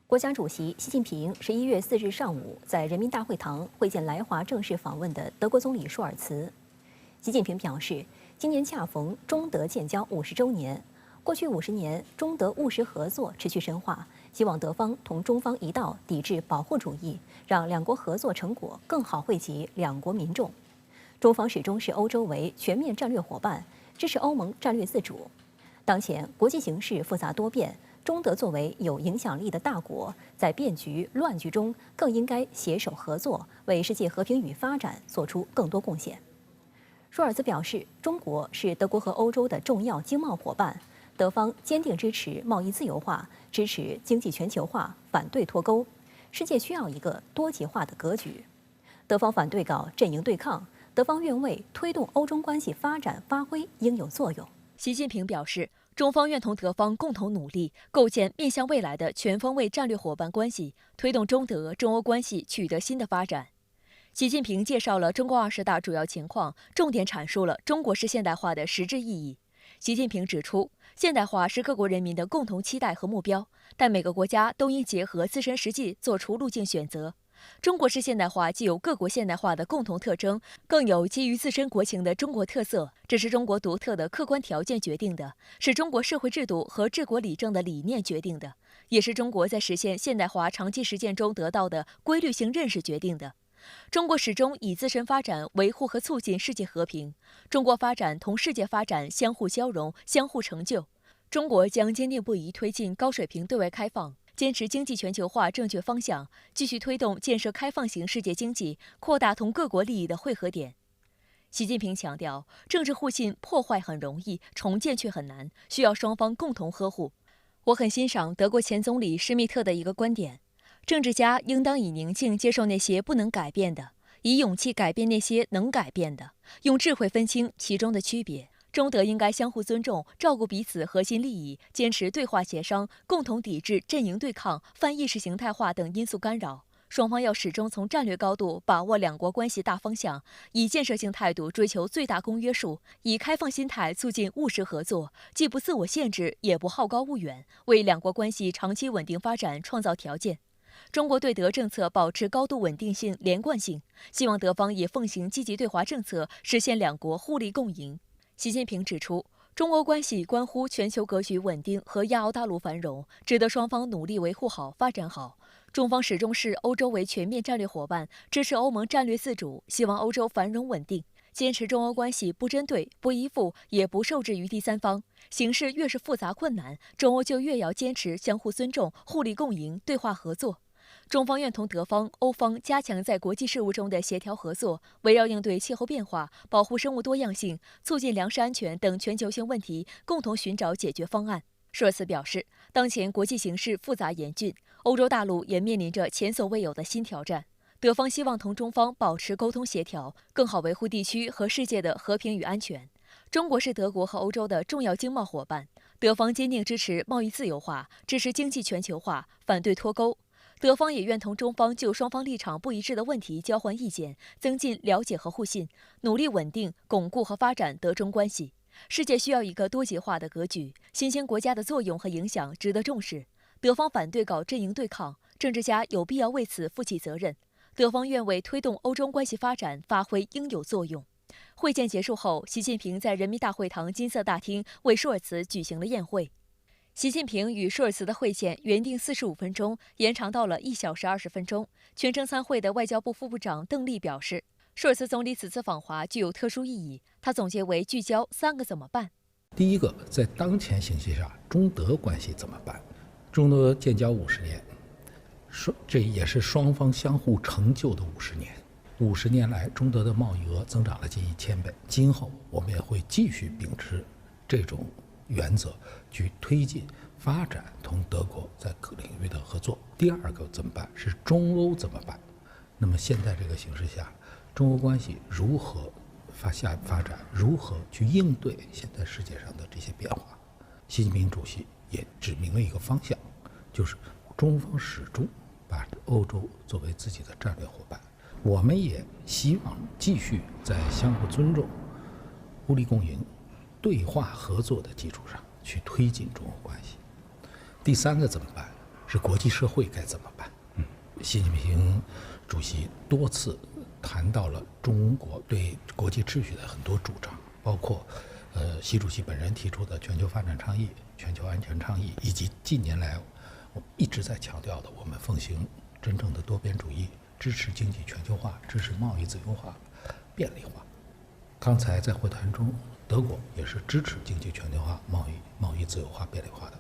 国家主席习近平11月4日上午在人民大会堂会见来华正式访问的德国总理舒尔茨。习近平表示，今年恰逢中德建交50周年，过去50年中德务实合作持续深化，希望德方同中方一道抵制保护主义，让两国合作成果更好惠及两国民众。中方始终视欧洲为全面战略伙伴，支持欧盟战略自主。当前国际形势复杂多变，中德作为有影响力的大国，在变局乱局中更应该携手合作，为世界和平与发展做出更多贡献。舒尔茨表示，中国是德国和欧洲的重要经贸伙伴，德方坚定支持贸易自由化，支持经济全球化，反对脱钩。世界需要一个多极化的格局。德方反对搞阵营对抗，德方愿为推动欧中关系发展发挥应有作用。习近平表示，中方愿同德方共同努力，构建面向未来的全方位战略伙伴关系，推动中德、中欧关系取得新的发展。习近平介绍了中共20大主要情况，重点阐述了中国式现代化的实质意义。习近平指出，现代化是各国人民的共同期待和目标，但每个国家都应结合自身实际做出路径选择。中国式现代化既有各国现代化的共同特征，更有基于自身国情的中国特色，这是中国独特的客观条件决定的，是中国社会制度和治国理政的理念决定的，也是中国在实现现代化长期实践中得到的规律性认识决定的。中国始终以自身发展维护和促进世界和平，中国发展同世界发展相互交融、相互成就。中国将坚定不移推进高水平对外开放，坚持经济全球化正确方向，继续推动建设开放型世界经济，扩大同各国利益的汇合点。习近平强调，政治互信破坏很容易，重建却很难，需要双方共同呵护。我很欣赏德国前总理施密特的一个观点：政治家应当以宁静接受那些不能改变的，以勇气改变那些能改变的，用智慧分清其中的区别。中德应该相互尊重，照顾彼此核心利益，坚持对话协商，共同抵制阵营对抗、泛意识形态化等因素干扰。双方要始终从战略高度把握两国关系大方向，以建设性态度追求最大公约数，以开放心态促进务实合作，既不自我限制，也不好高骛远，为两国关系长期稳定发展创造条件。中国对德政策保持高度稳定性、连贯性，希望德方也奉行积极对华政策，实现两国互利共赢。习近平指出，中欧关系关乎全球格局稳定和亚欧大陆繁荣，值得双方努力维护好、发展好。中方始终视欧洲为全面战略伙伴，支持欧盟战略自主，希望欧洲繁荣稳定，坚持中欧关系不针对、不依附，也不受制于第三方。形势越是复杂困难，中欧就越要坚持相互尊重、互利共赢、对话合作。中方愿同德方、欧方加强在国际事务中的协调合作，围绕应对气候变化、保护生物多样性、促进粮食安全等全球性问题，共同寻找解决方案。舒尔茨表示，当前国际形势复杂严峻，欧洲大陆也面临着前所未有的新挑战。德方希望同中方保持沟通协调，更好维护地区和世界的和平与安全。中国是德国和欧洲的重要经贸伙伴，德方坚定支持贸易自由化，支持经济全球化，反对脱钩。德方也愿同中方就双方立场不一致的问题交换意见，增进了解和互信，努力稳定、巩固和发展德中关系。世界需要一个多极化的格局，新兴国家的作用和影响值得重视。德方反对搞阵营对抗，政治家有必要为此负起责任。德方愿为推动欧中关系发展发挥应有作用。会见结束后，习近平在人民大会堂金色大厅为舒尔茨举行了宴会。习近平与舒尔茨的会见原定45分钟，延长到了1小时20分钟。全程参会的外交部副部长邓丽表示，舒尔茨总理此次访华具有特殊意义，他总结为聚焦3个怎么办。第一个，在当前形势下，中德关系怎么办？中德建交50年，这也是双方相互成就的50年。50年来，中德的贸易额增长了近1000倍。今后我们也会继续秉持这种原则去推进发展同德国在各领域的合作。第二个怎么办？是中欧怎么办？那么现在这个形势下，中欧关系如何发展，如何去应对现在世界上的这些变化？习近平主席也指明了一个方向，就是中方始终把欧洲作为自己的战略伙伴。我们也希望继续在相互尊重、互利共赢、对话合作的基础上去推进中欧关系。第三个怎么办？是国际社会该怎么办。习近平主席多次谈到了中国对国际秩序的很多主张，包括习主席本人提出的全球发展倡议、全球安全倡议，以及近年来我一直在强调的我们奉行真正的多边主义，支持经济全球化，支持贸易自由化、便利化。刚才在会谈中，德国也是支持经济全球化、贸易自由化、便利化的。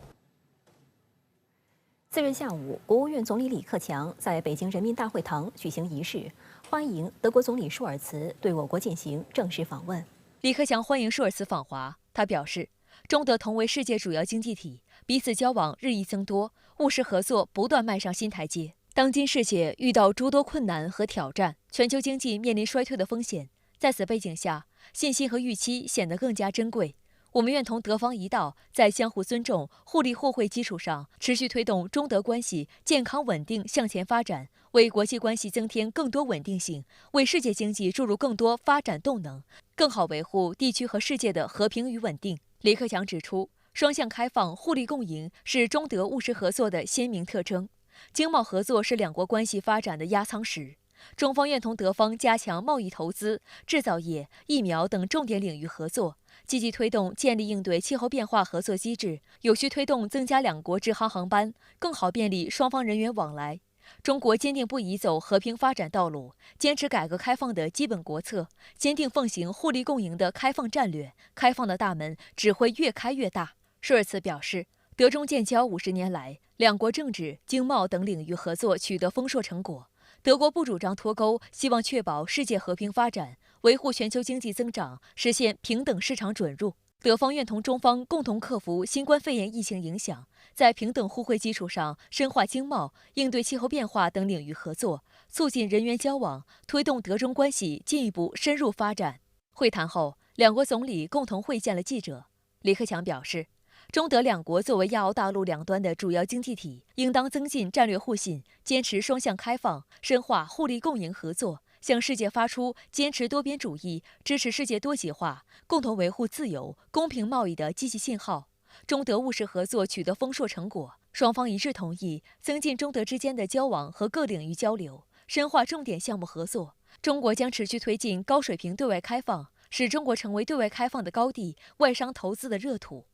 4日下午，国务院总理李克强在北京人民大会堂举行仪式，欢迎德国总理舒尔茨对我国进行正式访问。李克强欢迎舒尔茨访华，他表示，中德同为世界主要经济体，彼此交往日益增多，务实合作不断迈上新台阶。当今世界遇到诸多困难和挑战，全球经济面临衰退的风险，在此背景下，信心和预期显得更加珍贵。我们愿同德方一道，在相互尊重、互利互惠基础上，持续推动中德关系健康稳定向前发展，为国际关系增添更多稳定性，为世界经济注入更多发展动能，更好维护地区和世界的和平与稳定。李克强指出，双向开放、互利共赢是中德务实合作的鲜明特征，经贸合作是两国关系发展的压舱石。中方愿同德方加强贸易投资、制造业、疫苗等重点领域合作，积极推动建立应对气候变化合作机制，有序推动增加两国直航航班，更好便利双方人员往来。中国坚定不移走和平发展道路，坚持改革开放的基本国策，坚定奉行互利共赢的开放战略，开放的大门只会越开越大。舒尔茨表示，德中建交50年来，两国政治、经贸等领域合作取得丰硕成果。德国不主张脱钩，希望确保世界和平发展，维护全球经济增长，实现平等市场准入。德方愿同中方共同克服新冠肺炎疫情影响，在平等互惠基础上深化经贸、应对气候变化等领域合作，促进人员交往，推动德中关系进一步深入发展。会谈后，两国总理共同会见了记者。李克强表示，中德两国作为亚欧大陆两端的主要经济体，应当增进战略互信，坚持双向开放，深化互利共赢合作，向世界发出坚持多边主义、支持世界多极化、共同维护自由、公平贸易的积极信号。中德务实合作取得丰硕成果，双方一致同意增进中德之间的交往和各领域交流，深化重点项目合作。中国将持续推进高水平对外开放，使中国成为对外开放的高地、外商投资的热土。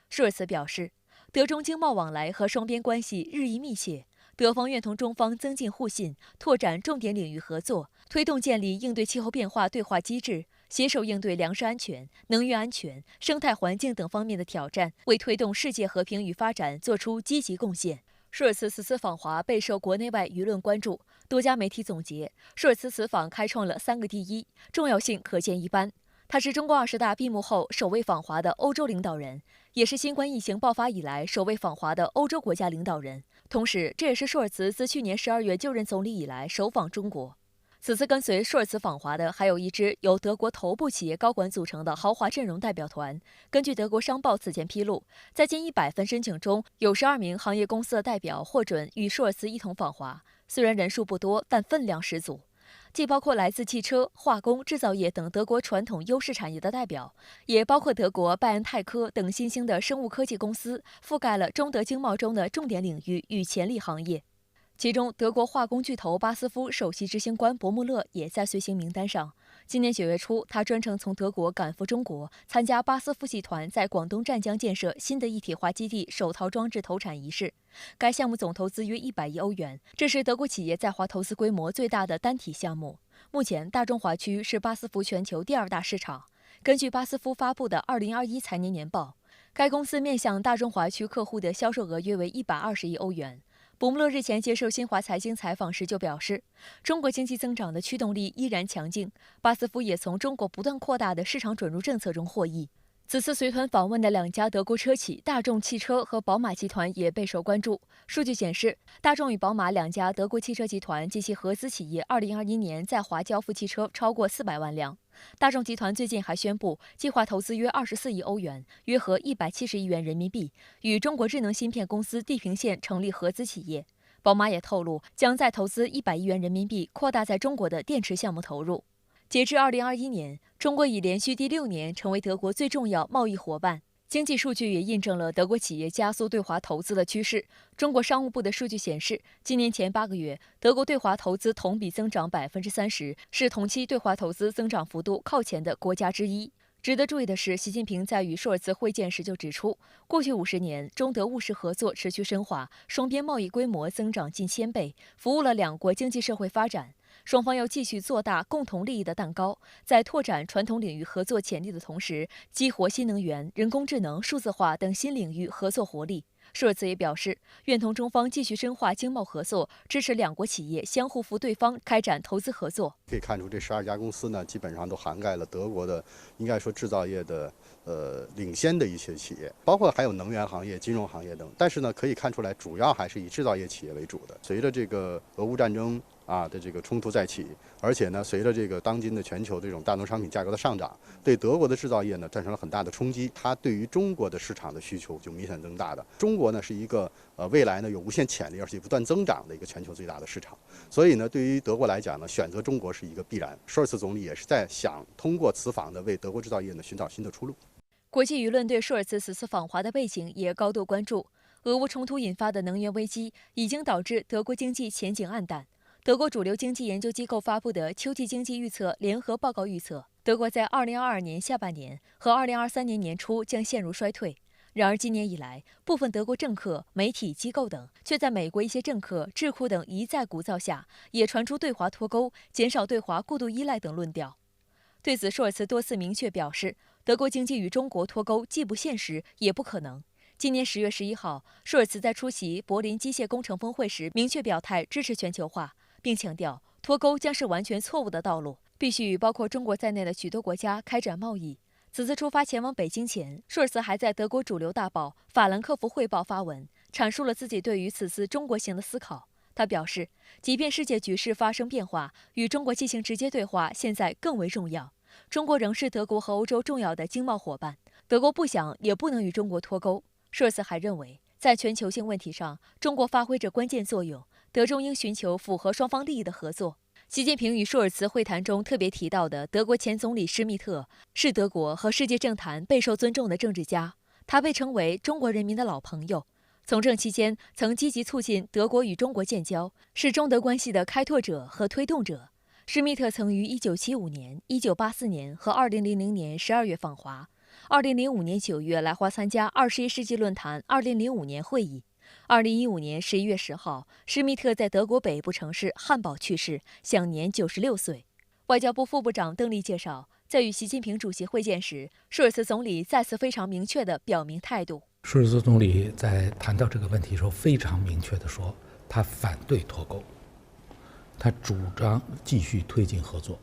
舒尔茨表示，德中经贸往来和双边关系日益密切，德方愿同中方增进互信，拓展重点领域合作，推动建立应对气候变化对话机制，携手应对粮食安全、能源安全、生态环境等方面的挑战，为推动世界和平与发展做出积极贡献。舒尔茨此次访华备受国内外舆论关注，多家媒体总结，舒尔茨此访开创了3个第一，重要性可见一斑。他是中共20大闭幕后首位访华的欧洲领导人，也是新冠疫情爆发以来首位访华的欧洲国家领导人。同时，这也是舒尔茨自去年12月就任总理以来首访中国。此次跟随舒尔茨访华的还有一支由德国头部企业高管组成的豪华阵容代表团。根据德国商报此前披露，在近100份申请中，有12名行业公司的代表获准与舒尔茨一同访华。虽然人数不多，但分量十足。既包括来自汽车、化工、制造业等德国传统优势产业的代表，也包括德国拜恩泰科等新兴的生物科技公司，覆盖了中德经贸中的重点领域与潜力行业。其中，德国化工巨头巴斯夫首席执行官伯穆勒也在随行名单上。今年9月初，他专程从德国赶赴中国，参加巴斯夫集团在广东湛江建设新的一体化基地首套装置投产仪式。该项目总投资约100亿欧元，这是德国企业在华投资规模最大的单体项目。目前，大中华区是巴斯夫全球第2大市场。根据巴斯夫发布的2021财年年报，该公司面向大中华区客户的销售额约为120亿欧元。伯穆勒日前接受新华财经采访时就表示，中国经济增长的驱动力依然强劲，巴斯夫也从中国不断扩大的市场准入政策中获益。此次随团访问的2家德国车企大众汽车和宝马集团也备受关注。数据显示，大众与宝马2家德国汽车集团及其合资企业2021年在华交付汽车超过400万辆。大众集团最近还宣布，计划投资约24亿欧元，约合170亿元人民币，与中国智能芯片公司地平线成立合资企业。宝马也透露，将再投资100亿元人民币，扩大在中国的电池项目投入。截至2021年，中国已连续第6年成为德国最重要贸易伙伴。经济数据也印证了德国企业加速对华投资的趋势。中国商务部的数据显示，今年前8个月，德国对华投资同比增长30%，是同期对华投资增长幅度靠前的国家之一。值得注意的是，习近平在与舒尔茨会见时就指出，过去50年，中德务实合作持续深化，双边贸易规模增长近1000倍，服务了两国经济社会发展。双方要继续做大共同利益的蛋糕，在拓展传统领域合作潜力的同时，激活新能源、人工智能、数字化等新领域合作活力。舒尔茨也表示，愿同中方继续深化经贸合作，支持两国企业相互扶对方，开展投资合作。可以看出，这12家公司呢，基本上都涵盖了德国的，应该说制造业的领先的一些企业，包括还有能源行业、金融行业等。但是呢，可以看出来，主要还是以制造业企业为主的。随着这个俄乌战争的这个冲突再起，而且呢，随着这个当今的全球这种大宗商品价格的上涨，对德国的制造业呢产生了很大的冲击。它对于中国的市场的需求就明显增大的。中国呢是一个未来呢有无限潜力而且不断增长的一个全球最大的市场，所以呢，对于德国来讲呢，选择中国是一个必然。舒尔茨总理也是在想通过此访呢，为德国制造业呢寻找新的出路。国际舆论对舒尔茨此次访华的背景也高度关注。俄乌冲突引发的能源危机已经导致德国经济前景暗淡。德国主流经济研究机构发布的秋季经济预测联合报告预测，德国在2022年下半年和2023年年初将陷入衰退。然而，今年以来，部分德国政客、媒体机构等却在美国一些政客、智库等一再鼓噪下，也传出对华脱钩、减少对华过度依赖等论调。对此，舒尔茨多次明确表示，德国经济与中国脱钩既不现实，也不可能。今年10月11号，舒尔茨在出席柏林机械工程峰会时，明确表态支持全球化，并强调脱钩将是完全错误的道路，必须与包括中国在内的许多国家开展贸易。此次出发前往北京前，舒尔茨还在德国主流大报《法兰克福汇报》发文，阐述了自己对于此次中国行的思考。他表示，即便世界局势发生变化，与中国进行直接对话现在更为重要。中国仍是德国和欧洲重要的经贸伙伴，德国不想也不能与中国脱钩。舒尔茨还认为，在全球性问题上，中国发挥着关键作用，德中应寻求符合双方利益的合作。习近平与舒尔茨会谈中特别提到的德国前总理施密特是德国和世界政坛备受尊重的政治家，他被称为中国人民的老朋友。从政期间曾积极促进德国与中国建交，是中德关系的开拓者和推动者。施密特曾于1975年、1984年和2000年12月访华，2005年9月来华参加21世纪论坛2005年会议。2015年11月10号，施密特在德国北部城市汉堡去世，享年96岁。外交部副部长邓丽介绍，在与习近平主席会见时，舒尔茨总理再次非常明确地表明态度。舒尔茨总理在谈到这个问题时候，非常明确地说，他反对脱钩，他主张继续推进合作，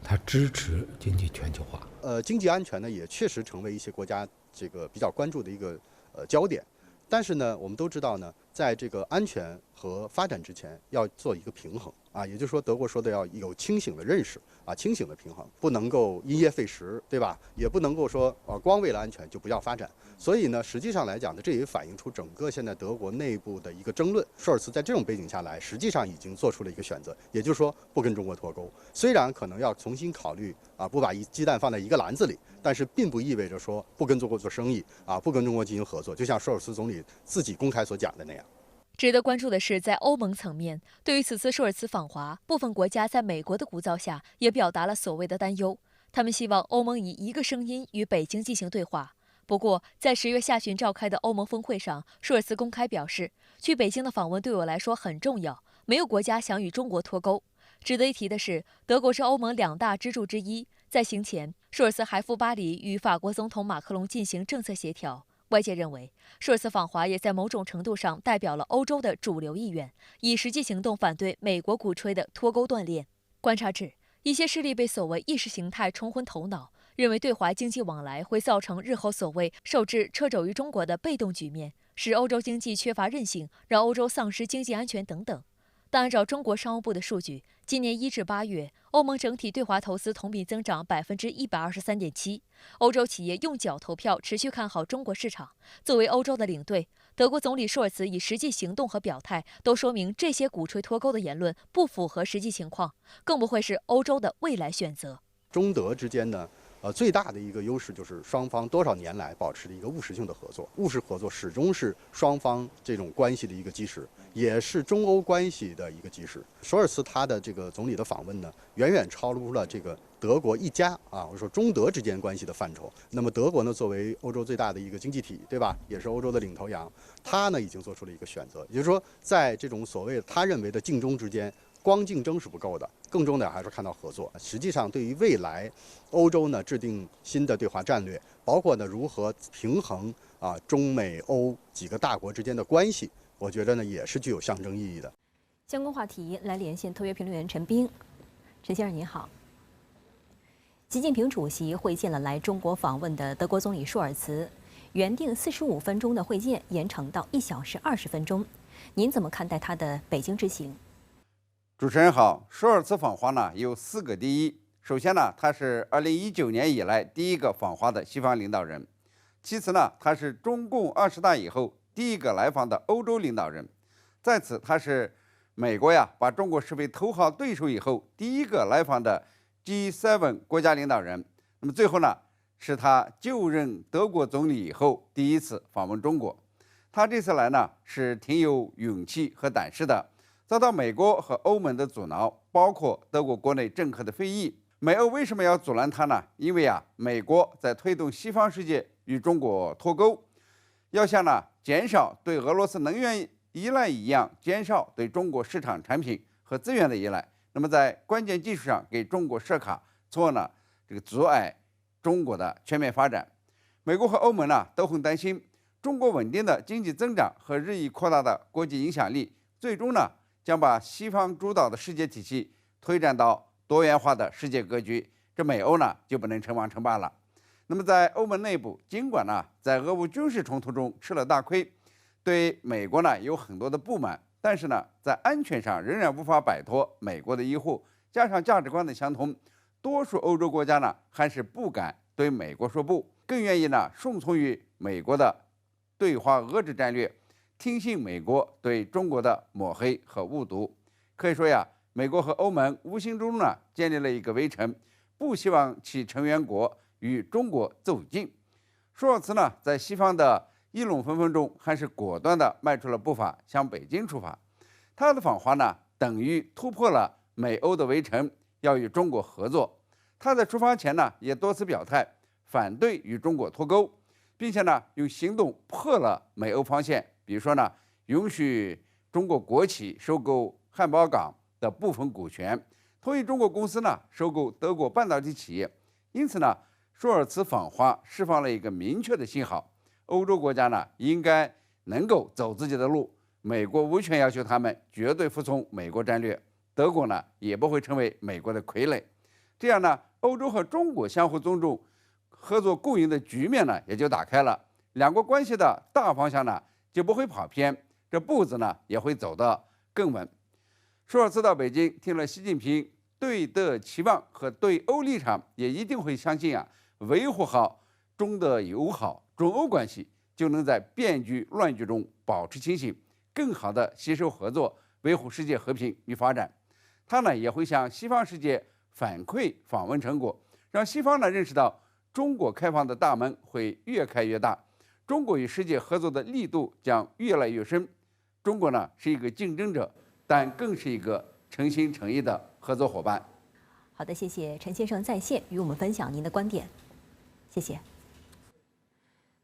他支持经济全球化。经济安全呢，也确实成为一些国家这个比较关注的一个焦点。但是呢，我们都知道呢，在这个安全和发展之前，要做一个平衡也就是说，德国说的要有清醒的认识清醒的平衡，不能够因噎废食，对吧？也不能够说光为了安全就不要发展。所以呢，实际上来讲呢，这也反映出整个现在德国内部的一个争论。舒尔茨在这种背景下来，实际上已经做出了一个选择，也就是说不跟中国脱钩。虽然可能要重新考虑不把鸡蛋放在一个篮子里，但是并不意味着说不跟中国做生意不跟中国进行合作。就像舒尔茨总理自己公开所讲的那样。值得关注的是，在欧盟层面，对于此次舒尔茨访华，部分国家在美国的鼓噪下，也表达了所谓的担忧。他们希望欧盟以一个声音与北京进行对话。不过，在10月下旬召开的欧盟峰会上，舒尔茨公开表示，去北京的访问对我来说很重要，没有国家想与中国脱钩。值得一提的是，德国是欧盟2大支柱之一。在行前，舒尔茨还赴巴黎与法国总统马克龙进行政策协调。外界认为，舒尔茨访华也在某种程度上代表了欧洲的主流意愿，以实际行动反对美国鼓吹的脱钩断链。观察指，一些势力被所谓意识形态冲昏头脑，认为对华经济往来会造成日后所谓受制掣肘于中国的被动局面，使欧洲经济缺乏韧性，让欧洲丧失经济安全等等。但按照中国商务部的数据，今年1至8月，欧盟整体对华投资同比增长123.7%。欧洲企业用脚投票，持续看好中国市场。作为欧洲的领队，德国总理舒尔茨以实际行动和表态都说明，这些鼓吹脱钩的言论不符合实际情况，更不会是欧洲的未来选择。中德之间呢，最大的一个优势就是双方多少年来保持的一个务实性的合作，务实合作始终是双方这种关系的一个基石，也是中欧关系的一个基石。舒尔茨他的这个总理的访问呢，远远超出了这个德国一家我说中德之间关系的范畴。那么德国呢，作为欧洲最大的一个经济体，对吧？也是欧洲的领头羊，他呢已经做出了一个选择，也就是说，在这种所谓他认为的竞争之间，光竞争是不够的，更重要的还是看到合作。实际上，对于未来欧洲呢制定新的对华战略，包括呢如何平衡中美欧几个大国之间的关系，我觉得呢也是具有象征意义的。相关话题来连线特约评论员陈斌。陈先生您好。习近平主席会见了来中国访问的德国总理舒尔茨，原定45分钟的会见延长到1小时20分钟。您怎么看待他的北京之行？主持人好，舒尔茨访华呢有4个第一。首先呢，他是2019年以来第一个访华的西方领导人；其次呢，他是中共20大以后第一个来访的欧洲领导人；再次，他是美国把中国视为头号对手以后第一个来访的 G7 国家领导人。那么最后呢，是他就任德国总理以后第一次访问中国。他这次来呢是挺有勇气和胆识的，遭到美国和欧盟的阻挠，包括德国国内政客的非议。美欧为什么要阻拦他呢？因为美国在推动西方世界与中国脱钩，要像减少对俄罗斯能源依赖一样，减少对中国市场产品和资源的依赖。那么在关键技术上给中国设卡，从而阻碍中国的全面发展。美国和欧盟都很担心中国稳定的经济增长和日益扩大的国际影响力，最终将把西方主导的世界体系推展到多元化的世界格局，这美欧就不能称王称霸了。那么在欧盟内部，尽管在俄乌军事冲突中吃了大亏，对美国有很多的不满，但是在安全上仍然无法摆脱美国的依护，加上价值观的相同，多数欧洲国家还是不敢对美国说不，更愿意顺从于美国的对华遏制战略，听信美国对中国的抹黑和误读。可以说美国和欧盟无形中建立了一个围城，不希望其成员国与中国走近。舒尔茨在西方的议论纷纷中，还是果断地迈出了步伐，向北京出发。他的访华等于突破了美欧的围城，要与中国合作。他在出发前也多次表态反对与中国脱钩，并且用行动破了美欧防线，比如说允许中国国企收购汉堡港的部分股权，同意中国公司收购德国半导体企业。因此舒尔茨访华释放了一个明确的信号，欧洲国家应该能够走自己的路，美国无权要求他们绝对服从美国战略，德国也不会成为美国的傀儡。这样欧洲和中国相互尊重、合作共赢的局面也就打开了，两国关系的大方向就不会跑偏，这步子也会走得更稳。舒尔茨到北京听了习近平对德期望和对欧立场，也一定会相信维护好中德友好、中欧关系，就能在变局乱局中保持清醒，更好地携手合作，维护世界和平与发展。他也会向西方世界反馈访问成果，让西方认识到中国开放的大门会越开越大，中国与世界合作的力度将越来越深。中国是一个竞争者，但更是一个诚心诚意的合作伙伴。好的，谢谢陈先生在线与我们分享您的观点，谢谢。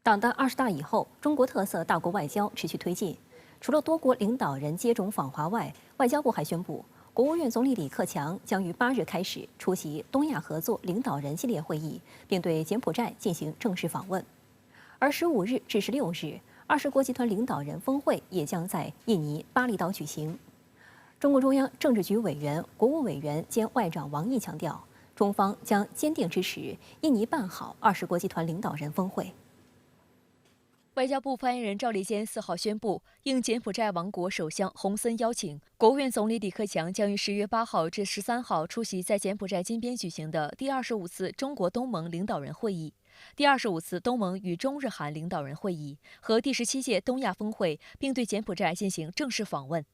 党的20大以后，中国特色大国外交持续推进。除了多国领导人接踵访华外，外交部还宣布，国务院总理李克强将于8日开始出席东亚合作领导人系列会议，并对柬埔寨进行正式访问。而15日至16日，20国集团领导人峰会也将在印尼巴厘岛举行。中共中央政治局委员、国务委员兼外长王毅强调，中方将坚定支持印尼办好20国集团领导人峰会。外交部发言人赵立坚4号宣布，应柬埔寨王国首相洪森邀请，国务院总理李克强将于10月8号至13号出席在柬埔寨金边举行的第25次中国东盟领导人会议、第25次东盟与中日韩领导人会议和第17届东亚峰会，并对柬埔寨进行正式访问。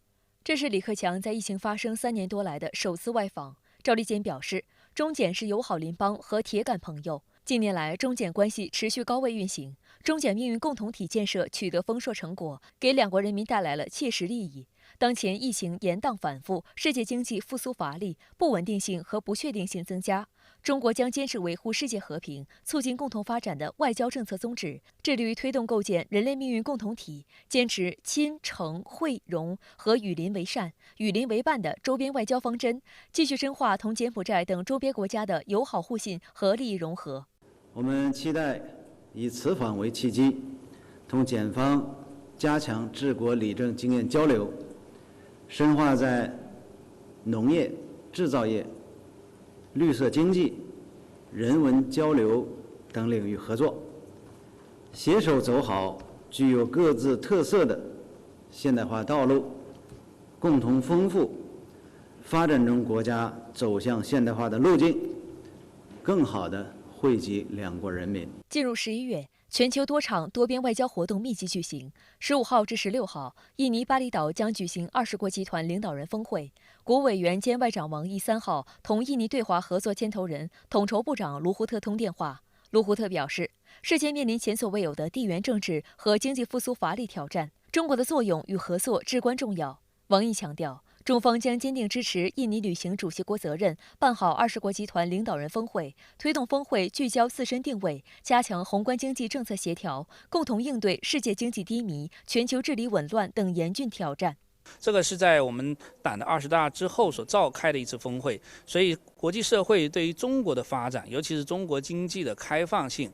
这是李克强在疫情发生3年多来的首次外访。赵立坚表示，中柬是友好邻邦和铁杆朋友，近年来，中柬关系持续高位运行，中柬命运共同体建设取得丰硕成果，给两国人民带来了切实利益。当前疫情延宕反复，世界经济复苏乏力，不稳定性和不确定性增加。中国将坚持维护世界和平、促进共同发展的外交政策宗旨，致力于推动构建人类命运共同体，坚持亲、诚、惠、容和与邻为善、与邻为伴的周边外交方针，继续深化同柬埔寨等周边国家的友好互信和利益融合。我们期待以此访为契机，同柬方加强治国理政经验交流，深化在农业、制造业、绿色经济、人文交流等领域合作，携手走好具有各自特色的现代化道路，共同丰富发展中国家走向现代化的路径，更好地惠及两国人民。进入11月，全球多场多边外交活动密集举行。15号至16号，印尼巴厘岛将举行20国集团领导人峰会。国务委员兼外长王毅3号同印尼对华合作牵头人、统筹部长卢胡特通电话。卢胡特表示，世界面临前所未有的地缘政治和经济复苏乏力挑战，中国的作用与合作至关重要。王毅强调，中方将坚定支持印尼履行主席国责任，办好20国集团领导人峰会，推动峰会聚焦自身定位，加强宏观经济政策协调，共同应对世界经济低迷、全球治理紊乱等严峻挑战。这个是在我们党的20大之后所召开的一次峰会，所以国际社会对于中国的发展，尤其是中国经济的开放性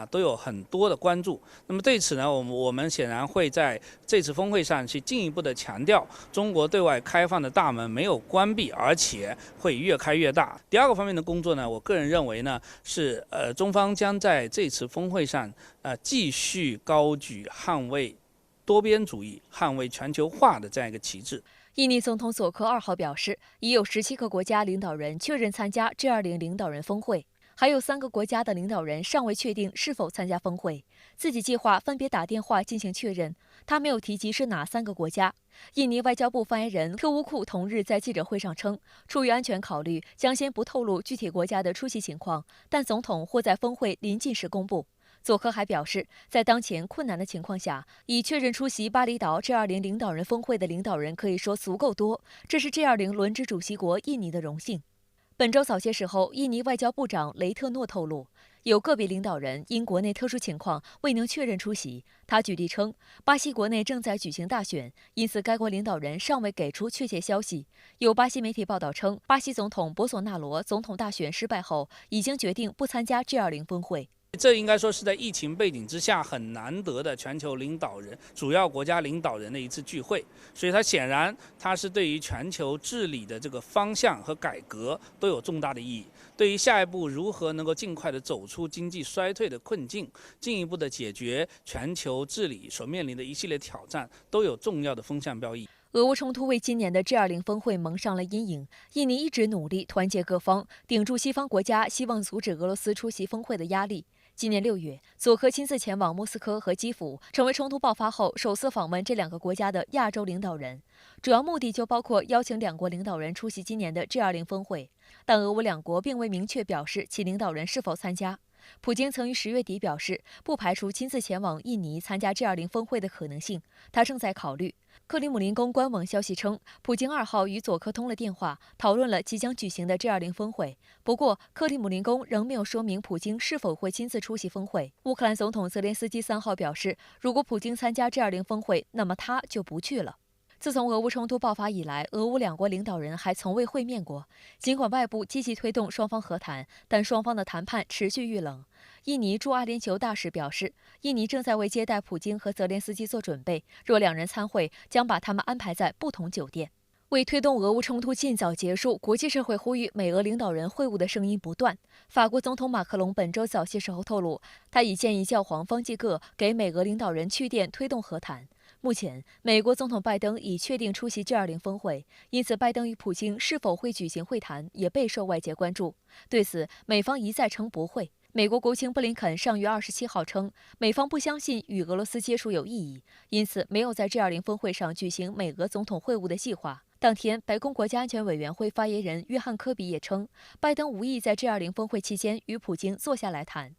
都有很多的关注。那么对此呢，我们显然会在这次峰会上去进一步的强调，中国对外开放的大门没有关闭，而且会越开越大。第二个方面的工作呢，我个人认为呢是中方将在这次峰会上继续高举捍卫多边主义、捍卫全球化的这样一个旗帜。印尼总统佐科2号表示，已有17个国家领导人确认参加 G20 领导人峰会，还有3个国家的领导人尚未确定是否参加峰会，自己计划分别打电话进行确认。他没有提及是哪3个国家。印尼外交部发言人特乌库同日在记者会上称，出于安全考虑，将先不透露具体国家的出席情况，但总统或在峰会临近时公布。佐科还表示，在当前困难的情况下，已确认出席巴厘岛 G20 领导人峰会的领导人可以说足够多，这是 G20 轮值主席国印尼的荣幸。本周早些时候，印尼外交部长雷特诺透露，有个别领导人因国内特殊情况未能确认出席。他举例称，巴西国内正在举行大选，因此该国领导人尚未给出确切消息。有巴西媒体报道称，巴西总统博索纳罗总统大选失败后，已经决定不参加 G20 峰会。这应该说是在疫情背景之下很难得的全球领导人、主要国家领导人的一次聚会，所以它显然它是对于全球治理的这个方向和改革都有重大的意义。对于下一步如何能够尽快的走出经济衰退的困境，进一步的解决全球治理所面临的一系列挑战，都有重要的风向标意义。俄乌冲突为今年的 G20 峰会蒙上了阴影。印尼一直努力团结各方，顶住西方国家希望阻止俄罗斯出席峰会的压力。今年6月，佐科亲自前往莫斯科和基辅，成为冲突爆发后首次访问这2个国家的亚洲领导人。主要目的就包括邀请2国领导人出席今年的 G20 峰会，但俄乌2国并未明确表示其领导人是否参加。普京曾于10月底表示，不排除亲自前往印尼参加 G20 峰会的可能性，他正在考虑。克里姆林宫官网消息称，普京2号与佐科通了电话，讨论了即将举行的 G20 峰会。不过，克里姆林宫仍没有说明普京是否会亲自出席峰会。乌克兰总统泽连斯基3号表示，如果普京参加 G20 峰会，那么他就不去了。自从俄乌冲突爆发以来，俄乌2国领导人还从未会面过。尽管外部积极推动双方和谈，但双方的谈判持续遇冷。印尼驻阿联酋大使表示，印尼正在为接待普京和泽连斯基做准备，若2人参会，将把他们安排在不同酒店。为推动俄乌冲突尽早结束，国际社会呼吁美俄领导人会晤的声音不断。法国总统马克龙本周早些时候透露，他已建议教皇方济各给美俄领导人去电推动和谈。目前，美国总统拜登已确定出席 G20 峰会，因此拜登与普京是否会举行会谈也备受外界关注。对此，美方一再称不会。美国国务卿布林肯上月27号称，美方不相信与俄罗斯接触有意义，因此没有在 G20 峰会上举行美俄总统会晤的计划。当天，白宫国家安全委员会发言人约翰科比也称，拜登无意在 G20 峰会期间与普京坐下来谈。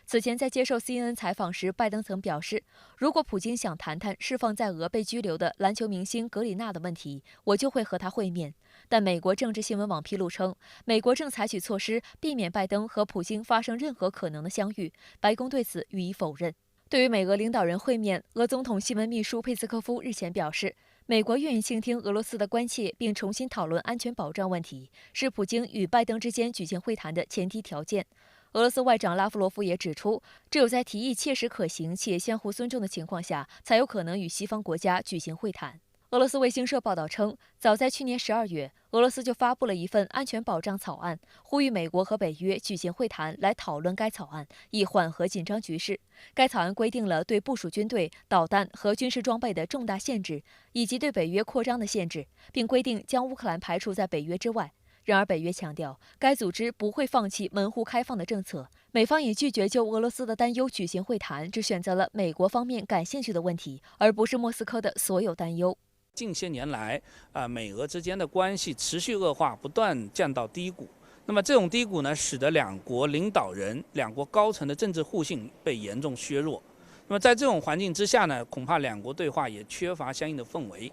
此前在接受 CNN 采访时，拜登曾表示，如果普京想谈谈释放在俄被拘留的篮球明星格里纳的问题，我就会和他会面。但美国政治新闻网披露称，美国正采取措施避免拜登和普京发生任何可能的相遇，白宫对此予以否认。对于美俄领导人会面，俄总统新闻秘书佩斯科夫日前表示，美国愿意倾听俄罗斯的关切，并重新讨论安全保障问题，是普京与拜登之间举行会谈的前提条件。俄罗斯外长拉夫罗夫也指出，只有在提议切实可行且相互尊重的情况下，才有可能与西方国家举行会谈。俄罗斯卫星社报道称，早在去年12月，俄罗斯就发布了一份安全保障草案，呼吁美国和北约举行会谈来讨论该草案，以缓和紧张局势。该草案规定了对部署军队、导弹和军事装备的重大限制，以及对北约扩张的限制，并规定将乌克兰排除在北约之外。然而，北约强调，该组织不会放弃门户开放的政策。美方也拒绝就俄罗斯的担忧举行会谈，只选择了美国方面感兴趣的问题，而不是莫斯科的所有担忧。近些年来，美俄之间的关系持续恶化，不断降到低谷。那么这种低谷呢，使得两国领导人、两国高层的政治互信被严重削弱。那么在这种环境之下呢，恐怕两国对话也缺乏相应的氛围。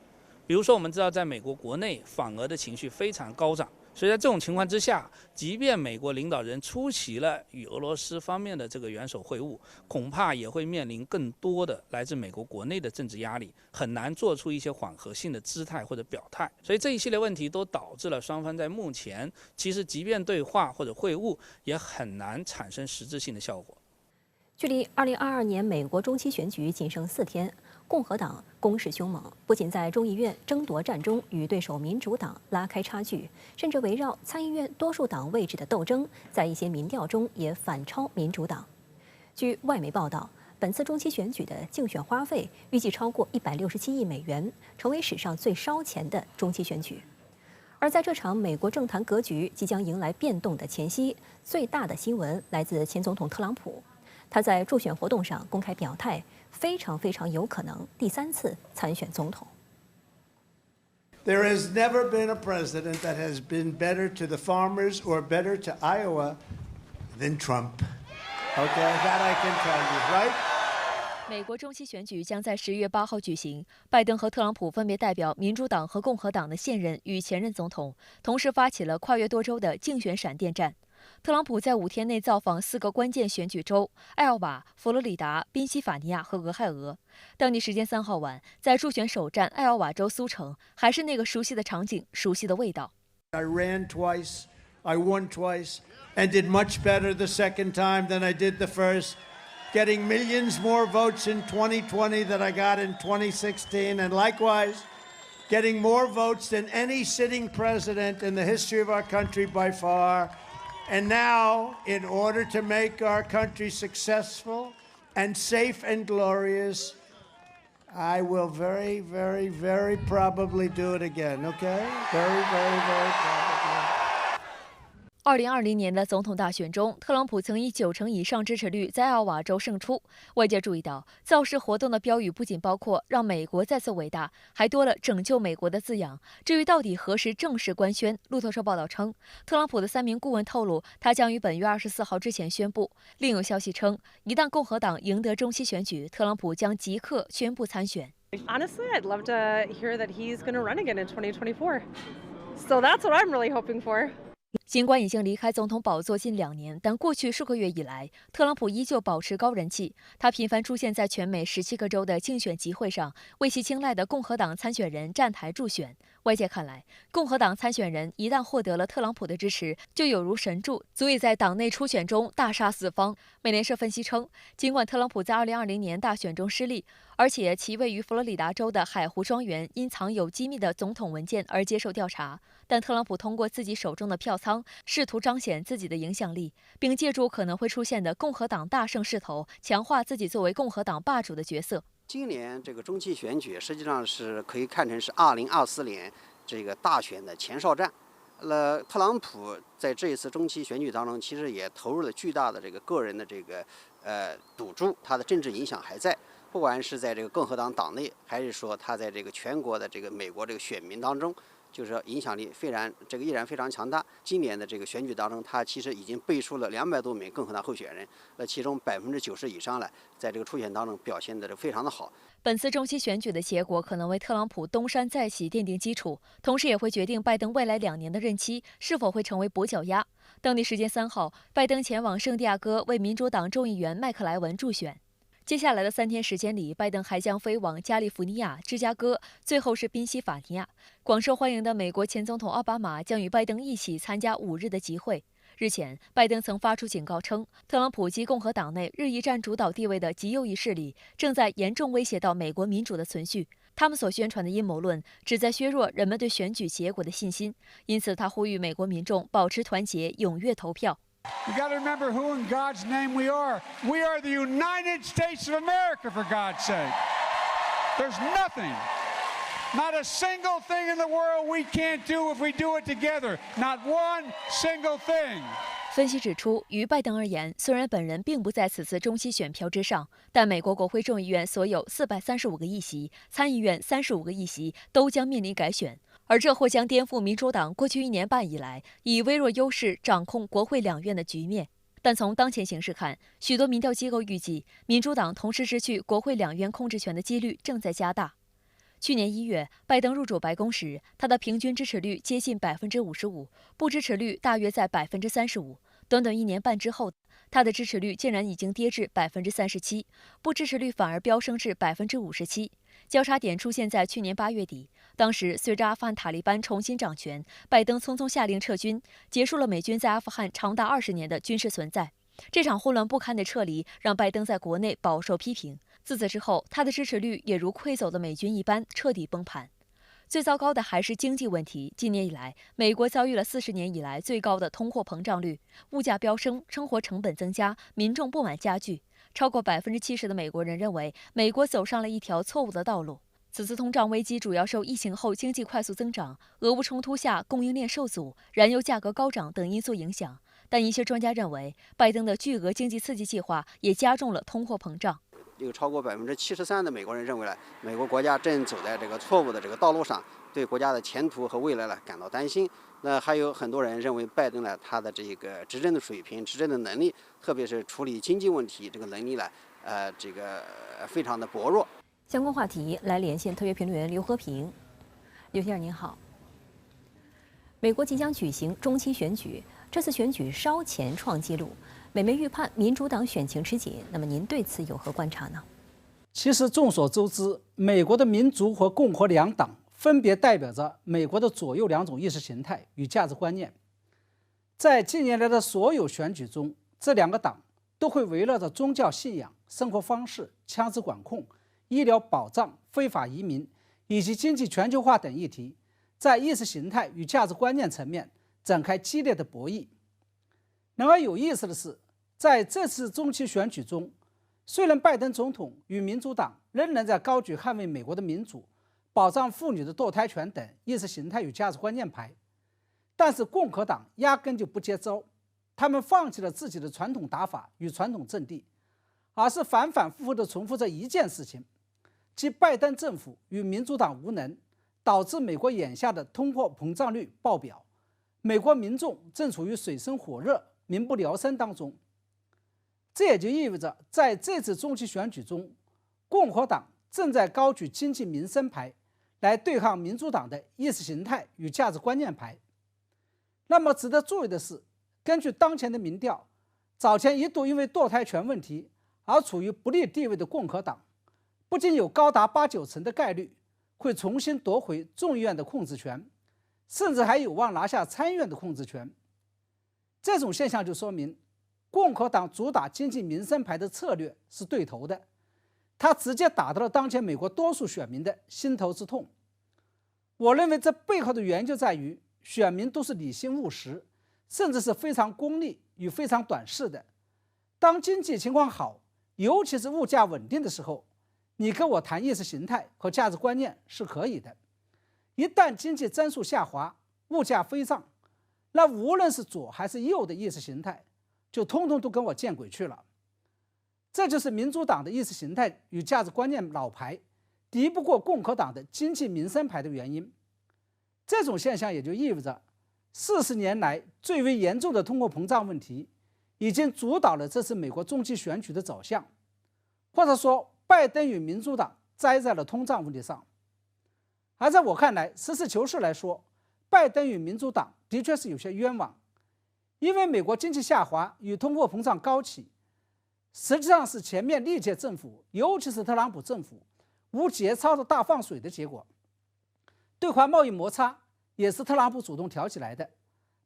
比如说，我们知道在美国国内反俄的情绪非常高涨。所以在这种情况之下，即便美国领导人出席了与俄罗斯方面的这个元首会晤，恐怕也会面临更多的来自美国国内的政治压力，很难做出一些缓和性的姿态或者表态。所以这一系列问题都导致了双方在目前其实即便对话或者会晤，也很难产生实质性的效果。距离2022年美国中期选举仅剩4天，共和党攻势凶猛，不仅在众议院争夺战中与对手民主党拉开差距，甚至围绕参议院多数党位置的斗争，在一些民调中也反超民主党。据外媒报道，本次中期选举的竞选花费预计超过167亿美元，成为史上最烧钱的中期选举。而在这场美国政坛格局即将迎来变动的前夕，最大的新闻来自前总统特朗普。他在助选活动上公开表态，非常有可能第3次参选总统。There has never been a president that has been better to the farmers or better to Iowa than Trump. Okay, that I can tell you, right? 美国中期选举将在10月8号举行，拜登和特朗普分别代表民主党和共和党的现任与前任总统，同时发起了跨越多州的竞选闪电战。特朗普在5天内造访4个关键选举州：艾奥瓦、佛罗里达、宾夕法尼亚和俄亥俄。当地时间3号晚，在助选首站艾奥瓦州苏城，还是那个熟悉的场景，熟悉的味道。I ran twice, I won twice, and did much better the second time than I did the first, getting millions more votes in 2020 than I got in 2016, and likewise, getting more votes than any sitting president in the history of our country by far.And now, in order to make our country successful and safe and glorious, I will very probably do it again, okay? Very probably. 2020年的总统大选中，特朗普曾以90%以上支持率在艾奥瓦州胜出。外界注意到，造势活动的标语不仅包括让美国再次伟大，还多了拯救美国的字样。至于到底何时正式官宣，路透社报道称，特朗普的3名顾问透露，他将于本月24号之前宣布。另有消息称，一旦共和党赢得中期选举，特朗普将即刻宣布参选。 Honestly, I'd love to hear that he's going to run again in 2024. So that's what I'm really hoping for.尽管已经离开总统宝座近2年，但过去数个月以来，特朗普依旧保持高人气。他频繁出现在全美17个州的竞选集会上，为其青睐的共和党参选人站台助选。外界看来，共和党参选人一旦获得了特朗普的支持，就有如神助，足以在党内初选中大杀四方。美联社分析称，尽管特朗普在2020年大选中失利，而且其位于佛罗里达州的海湖庄园因藏有机密的总统文件而接受调查，但特朗普通过自己手中的票仓，试图彰显自己的影响力，并借助可能会出现的共和党大胜势头，强化自己作为共和党霸主的角色。今年这个中期选举实际上是可以看成是2024年这个大选的前哨战。特朗普在这一次中期选举当中，其实也投入了巨大的这个个人的这个赌注，他的政治影响还在，不管是在这个共和党党内，还是说他在这个全国的这个美国这个选民当中，就是说影响力依然非常强大。今年的这个选举当中，他其实已经背出了200多名共和党候选人，其中90%以上在这个初选当中表现得非常的好。本次中期选举的结果可能为特朗普东山再起奠定基础，同时也会决定拜登未来2年的任期是否会成为跛脚鸭。当地时间3号，拜登前往圣地亚哥为民主党众议员麦克莱文助选。接下来的3天时间里，拜登还将飞往加利福尼亚、芝加哥，最后是宾夕法尼亚。广受欢迎的美国前总统奥巴马将与拜登一起参加5日的集会。日前，拜登曾发出警告称，特朗普及共和党内日益占主导地位的极右翼势力正在严重威胁到美国民主的存续。他们所宣传的阴谋论旨在削弱人们对选举结果的信心，因此他呼吁美国民众保持团结，踊跃投票。You got to remember who in God's name we are. We are the United States of America, for God's sake. There's nothing, not a single thing in the world we can't do if we do it together. Not one single thing. 分析指出，于拜登而言，虽然本人并不在此次中期选票之上，但美国国会众议院所有435个议席，参议院35个议席都将面临改选。而这或将颠覆民主党过去1年半以来以微弱优势掌控国会2院的局面。但从当前形势看，许多民调机构预计，民主党同时失去国会2院控制权的几率正在加大。去年1月，拜登入主白宫时，他的平均支持率接近55%，不支持率大约在35%。短短1年半之后，他的支持率竟然已经跌至37%，不支持率反而飙升至57%。交叉点出现在去年8月底，当时随着阿富汗塔利班重新掌权，拜登匆匆下令撤军，结束了美军在阿富汗长达20年的军事存在。这场混乱不堪的撤离让拜登在国内饱受批评。自此之后，他的支持率也如溃走的美军一般彻底崩盘。最糟糕的还是经济问题。今年以来，美国遭遇了40年以来最高的通货膨胀率，物价飙升，生活成本增加，民众不满加剧。超过70%的美国人认为，美国走上了一条错误的道路。此次通胀危机主要受疫情后经济快速增长、俄乌冲突下供应链受阻、燃油价格高涨等因素影响。但一些专家认为，拜登的巨额经济刺激计划也加重了通货膨胀。有超过73%的美国人认为美国国家正走在这个错误的这个道路上，对国家的前途和未来感到担心。那还有很多人认为拜登他的这个执政的水平、执政的能力，特别是处理经济问题这个能力非常的薄弱。相关话题来连线特约评论员刘和平。刘先生您好。美国即将举行中期选举，这次选举稍前创纪录，美媒预判民主党选情吃紧。那么您对此有何观察呢？其实众所周知，美国的民主和共和两党分别代表着美国的左右2种意识形态与价值观念。在近年来的所有选举中，这2个党都会围绕着宗教信仰、生活方式、枪支管控、医疗保障、非法移民以及经济全球化等议题，在意识形态与价值观念层面展开激烈的博弈。然而有意思的是，在这次中期选举中，虽然拜登总统与民主党仍然在高举捍卫美国的民主、保障妇女的堕胎权等意识形态与价值观念牌，但是共和党压根就不接招，他们放弃了自己的传统打法与传统阵地，而是反反复复地重复着一件事情，即拜登政府与民主党无能，导致美国眼下的通货膨胀率爆表，美国民众正处于水深火热、民不聊生当中。这也就意味着，在这次中期选举中，共和党正在高举经济民生牌来对抗民主党的意识形态与价值观念牌。那么值得注意的是，根据当前的民调，早前一度因为堕胎权问题而处于不利地位的共和党，不仅有高达8-9成的概率会重新夺回众议院的控制权，甚至还有望拿下参议院的控制权。这种现象就说明，共和党主打经济民生牌的策略是对头的，它直接打到了当前美国多数选民的心头之痛。我认为这背后的原因就在于，选民都是理性务实，甚至是非常功利与非常短视的。当经济情况好，尤其是物价稳定的时候，你跟我谈意识形态和价值观念是可以的。一旦经济增速下滑，物价飞涨，那无论是左还是右的意识形态就通通都跟我见鬼去了。这就是民主党的意识形态与价值观念老牌敌不过共和党的经济民生牌的原因。这种现象也就意味着40年来最为严重的通货膨胀问题已经主导了这次美国中期选举的走向，或者说拜登与民主党栽在了通胀问题上。而在我看来，实事求是来说，拜登与民主党的确是有些冤枉，因为美国经济下滑与通货膨胀高企，实际上是前面历届政府，尤其是特朗普政府无节操的大放水的结果。对华贸易摩擦也是特朗普主动挑起来的，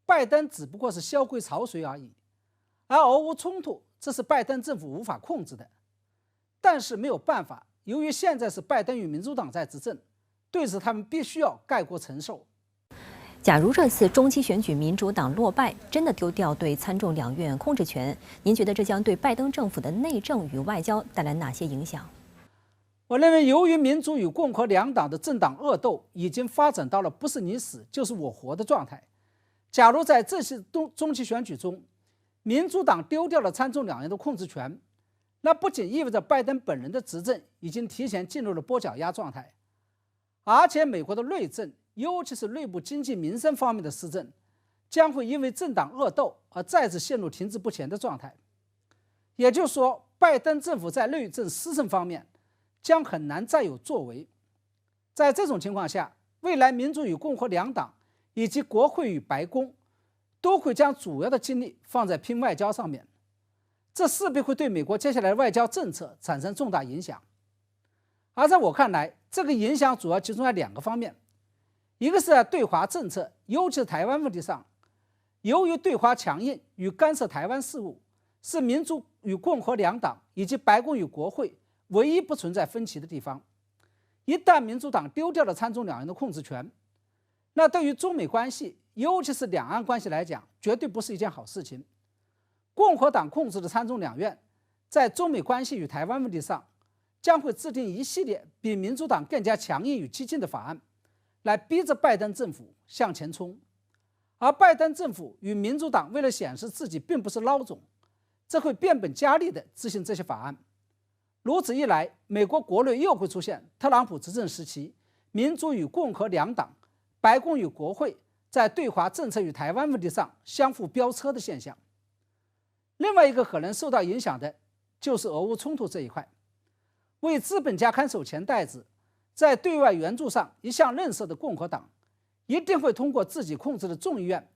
拜登只不过是萧规曹随而已。而俄乌冲突，这是拜登政府无法控制的。但是没有办法，由于现在是拜登与民主党在执政，对此他们必须要概括承受。假如这次中期选举民主党落败，真的丢掉对参众两院控制权，您觉得这将对拜登政府的内政与外交带来哪些影响？我认为，由于民主与共和两党的政党恶斗已经发展到了不是你死就是我活的状态。假如在这次中期选举中，民主党丢掉了参众两院的控制权，那不仅意味着拜登本人的执政已经提前进入了跛脚鸭状态，而且美国的内政，尤其是内部经济民生方面的施政，将会因为政党恶斗而再次陷入停滞不前的状态。也就是说，拜登政府在内政施政方面将很难再有作为。在这种情况下，未来民主与共和两党以及国会与白宫都会将主要的精力放在拼外交上面，这势必会对美国接下来的外交政策产生重大影响。而在我看来，这个影响主要集中在2个方面，一个是在对华政策，尤其是台湾问题上，由于对华强硬与干涉台湾事务是民主与共和两党以及白宫与国会唯一不存在分歧的地方。一旦民主党丢掉了参众两院的控制权，那对于中美关系，尤其是两岸关系来讲，绝对不是一件好事情。共和党控制的参众两院在中美关系与台湾问题上将会制定一系列比民主党更加强硬与激进的法案，来逼着拜登政府向前冲。而拜登政府与民主党为了显示自己并不是孬种，这会变本加厉地执行这些法案。如此一来，美国国内又会出现特朗普执政时期民主与共和两党、白宫与国会在对华政策与台湾问题上相互飙车的现象。另外一个可能受到影响的就是俄乌冲突这一块。为资本家看守钱袋子，在对外援助上一向吝啬的共和党一定会通过自己控制的众议院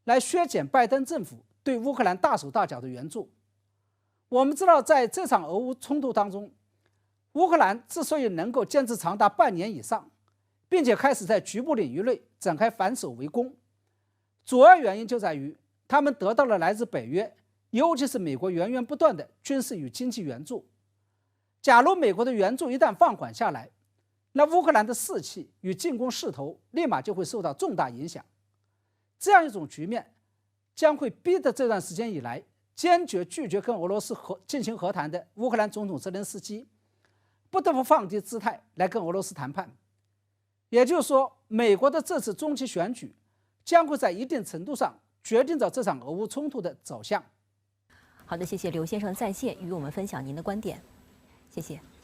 来削减拜登政府对乌克兰大手大脚的援助。我们知道，在这场俄乌冲突当中，乌克兰之所以能够坚持长达半年以上，并且开始在局部领域内展开反守为攻，主要原因就在于他们得到了来自北约，尤其是美国源源不断的军事与经济援助。假如美国的援助一旦放缓下来，那乌克兰的士气与进攻势头立马就会受到重大影响。这样一种局面将会逼得这段时间以来坚决拒绝跟俄罗斯进行和谈的乌克兰总统泽连斯基不得不放低姿态来跟俄罗斯谈判。也就是说，美国的这次中期选举将会在一定程度上决定着这场俄乌冲突的走向。好的，谢谢刘先生在线与我们分享您的观点，谢谢。